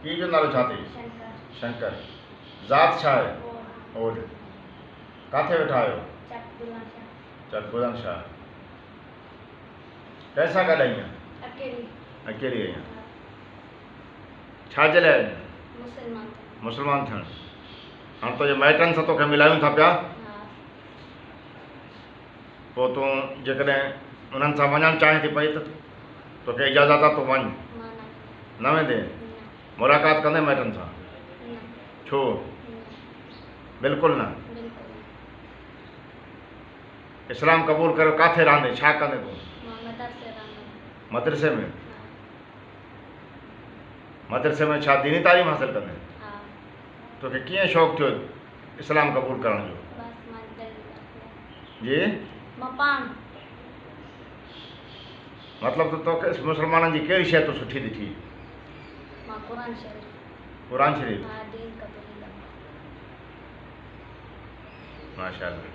पीउ जो नालो छा अथई? शंकर। ज़ात छा आहे? ओड। काथे वेठा आहियो? चक बुलंदशाह। कैसा गॾु आई अकेली आई आहियां। छा जे लाइ? मुस्लमान थियण। हाणे तुंहिंजे माइटनि सां तोखे मिलायूं था पिया, पोइ तूं जेकॾहिं उन्हनि सां वञणु चाहे थी पई त तोखे इजाज़त आहे तूं वञ? न वेंदे? मुलाक़ात कंदे माइटनि सां? छो? बिल्कुलु न। इस्लाम क़बूल कयो, काथे रहंदे, छा कंदे तूं? मदरसे में? मदरसे में छा दीनी तालीम हासिल कंदे? तोखे कीअं शौक़ु थियो इस्लाम क़बूल करण जो? जी मतिलबु त तोखे मुस्लमाननि जी कहिड़ी शइ तो सुठी ॾिठी? क़ुरान शरीफ़। माशाअल्लाह।